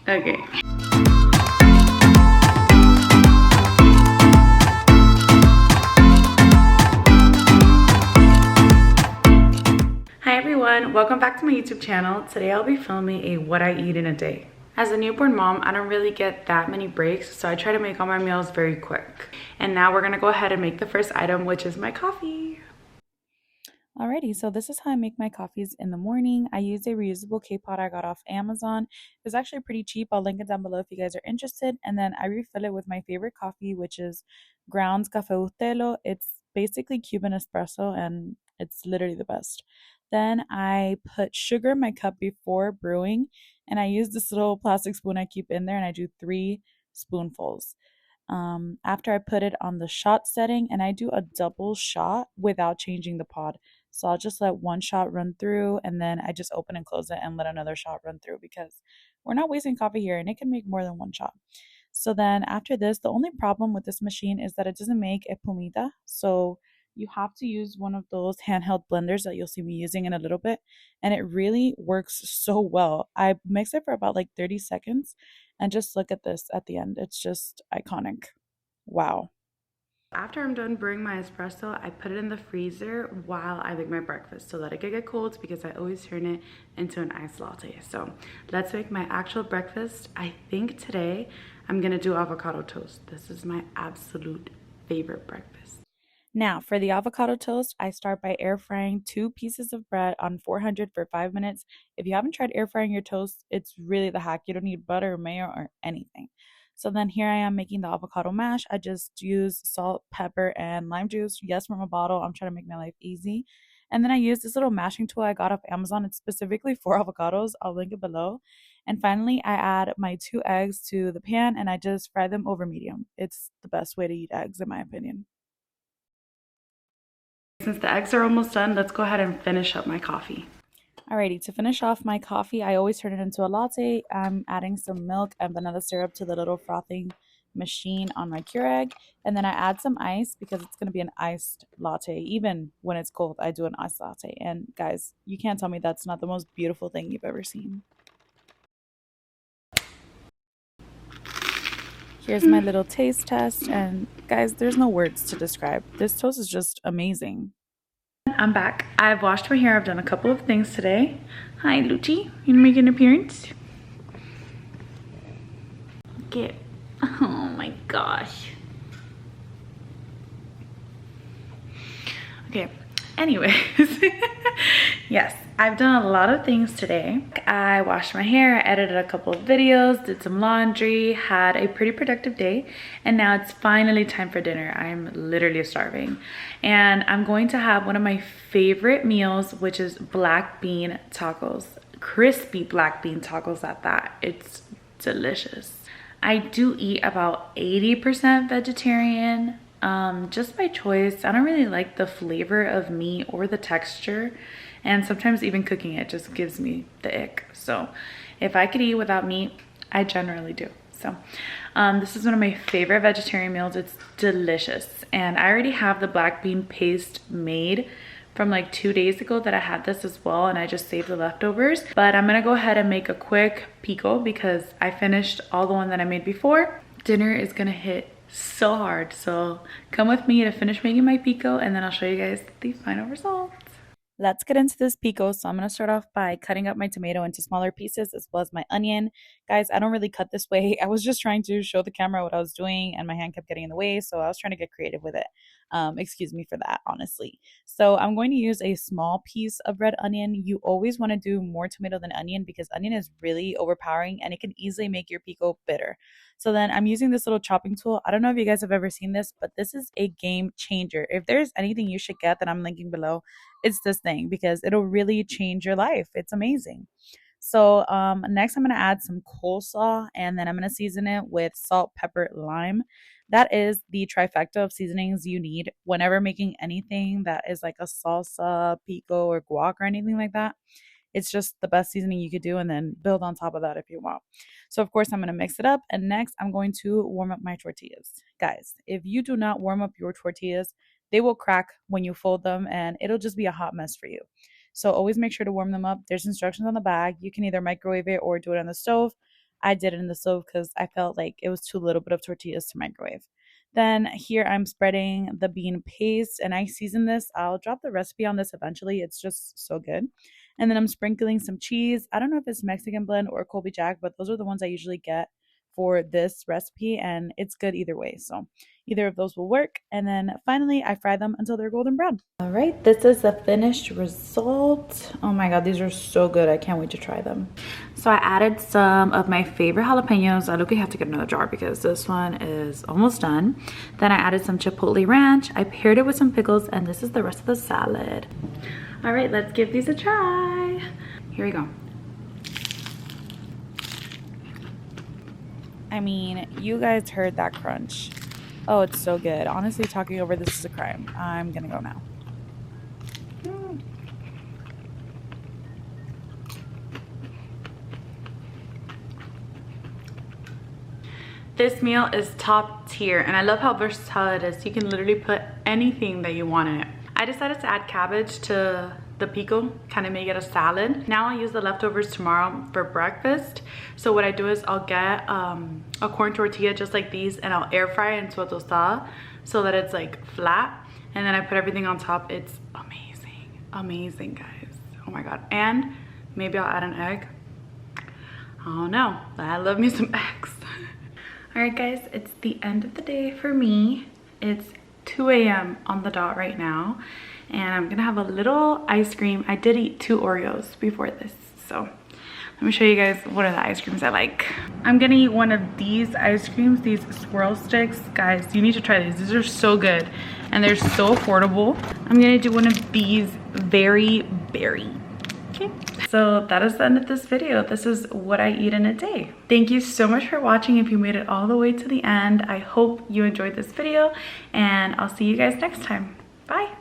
Okay. Hi everyone, welcome back to my YouTube channel. Today I'll be filming a what I eat in a day. As a newborn mom, I don't really get that many breaks, so I try to make all my meals very quick. And now we're gonna go ahead and make the first item, which is my coffee. Alrighty, so this is how I make my coffees in the morning. I use a reusable K pot I got off Amazon. It was actually pretty cheap. I'll link it down below if you guys are interested. And then I refill it with my favorite coffee, which is Grounds Cafe Utelo. It's basically Cuban espresso and it's literally the best. Then I put sugar in my cup before brewing, and I use this little plastic spoon I keep in there, and I do 3 spoonfuls. After I put it on the shot setting, and I do a double shot without changing the pod. So I'll just let one shot run through, and then I just open and close it and let another shot run through because we're not wasting coffee here and it can make more than one shot. So then after this, the only problem with this machine is that it doesn't make espumita. So you have to use one of those handheld blenders that you'll see me using in a little bit. And it really works so well. I mix it for about like 30 seconds and just look at this at the end. It's just iconic. Wow. After I'm done brewing my espresso, I put it in the freezer while I make my breakfast so that it could get cold because I always turn it into an iced latte. So let's make my actual breakfast. I think today I'm gonna do avocado toast. This is my absolute favorite breakfast. Now for the avocado toast, I start by air frying 2 pieces of bread on 400 for 5 minutes. If you haven't tried air frying your toast, it's really the hack. You don't need butter, mayo, or anything. So then here I am making the avocado mash. I just use salt, pepper, and lime juice. Yes, from a bottle. I'm trying to make my life easy. And then I use this little mashing tool I got off Amazon. It's specifically for avocados. I'll link it below. And finally, I add my 2 eggs to the pan and I just fry them over medium. It's the best way to eat eggs, in my opinion. Since the eggs are almost done, let's go ahead and finish up my coffee. Alrighty, to finish off my coffee, I always turn it into a latte. I'm adding some milk and vanilla syrup to the little frothing machine on my Keurig. And then I add some ice because it's going to be an iced latte. Even when it's cold, I do an iced latte. And guys, you can't tell me that's not the most beautiful thing you've ever seen. Here's my little taste test. And guys, there's no words to describe. This toast is just amazing. I'm back. I've washed my hair. I've done a couple of things today. Hi, Lucci. You gonna make an appearance? Get. Oh my gosh. Okay. Anyways, yes, I've done a lot of things today. I washed my hair, I edited a couple of videos, did some laundry, had a pretty productive day, and now it's finally time for dinner. I'm literally starving. And I'm going to have one of my favorite meals, which is black bean tacos. Crispy black bean tacos at that. It's delicious. I do eat about 80% vegetarian. Just by choice. I don't really like the flavor of meat or the texture, and sometimes even cooking it just gives me the ick. So if I could eat without meat, I generally do. So this is one of my favorite vegetarian meals. It's delicious, and I already have the black bean paste made from like 2 days ago that I had this as well, and I just saved the leftovers. But I'm gonna go ahead and make a quick pico because I finished all the one that I made before. Dinner is gonna hit so hard, so come with me to finish making my pico and then I'll show you guys the final results. Let's get into this pico. So I'm going to start off by cutting up my tomato into smaller pieces as well as my onion. Guys, I don't really cut this way. I was just trying to show the camera what I was doing and my hand kept getting in the way, so I was trying to get creative with it. Excuse me for that, honestly. So I'm going to use a small piece of red onion. You always want to do more tomato than onion because onion is really overpowering and it can easily make your pico bitter. So then I'm using this little chopping tool. I don't know if you guys have ever seen this, but this is a game changer. If there's anything you should get that I'm linking below, it's this thing because it'll really change your life. It's amazing. So next I'm going to add some coleslaw and then I'm going to season it with salt, pepper, lime. That is the trifecta of seasonings you need whenever making anything that is like a salsa, pico, or guac or anything like that. It's just the best seasoning you could do and then build on top of that if you want. So of course I'm going to mix it up, and next I'm going to warm up my tortillas. Guys, if you do not warm up your tortillas, they will crack when you fold them and it'll just be a hot mess for you. So always make sure to warm them up. There's instructions on the bag. You can either microwave it or do it on the stove. I did it in the stove because I felt like it was too little bit of tortillas to microwave. Then here I'm spreading the bean paste and I season this. I'll drop the recipe on this eventually. It's just so good. And then I'm sprinkling some cheese. I don't know if it's Mexican blend or Colby Jack, but those are the ones I usually get for this recipe and it's good either way. So either of those will work. And then finally I fry them until they're golden brown. All right, this is the finished result. Oh my God, these are so good. I can't wait to try them. So I added some of my favorite jalapenos. I look, we have to get another jar because this one is almost done. Then I added some chipotle ranch. I paired it with some pickles and this is the rest of the salad. All right, let's give these a try. Here we go. I mean, you guys heard that crunch. Oh, it's so good. Honestly, talking over this is a crime. I'm gonna go now. This meal is top tier and I love how versatile it is. You can literally put anything that you want in it. I decided to add cabbage to the pico, kind of make it a salad. Now I'll use the leftovers tomorrow for breakfast. So what I do is I'll get a corn tortilla just like these and I'll air fry it into a tostada so that it's like flat. And then I put everything on top. It's amazing, amazing guys. Oh my God. And maybe I'll add an egg. I don't know, I love me some eggs. All right guys, it's the end of the day for me. It's 2 a.m. on the dot right now. And I'm gonna have a little ice cream. I did eat 2 Oreos before this, so let me show you guys what are the ice creams I like. I'm gonna eat one of these ice creams, these swirl sticks. Guys, you need to try these. These are so good and they're so affordable. I'm gonna do one of these very berry. Okay, so that is the end of this video. This is what I eat in a day. Thank you so much for watching. If you made it all the way to the end, I hope you enjoyed this video and I'll see you guys next time. Bye.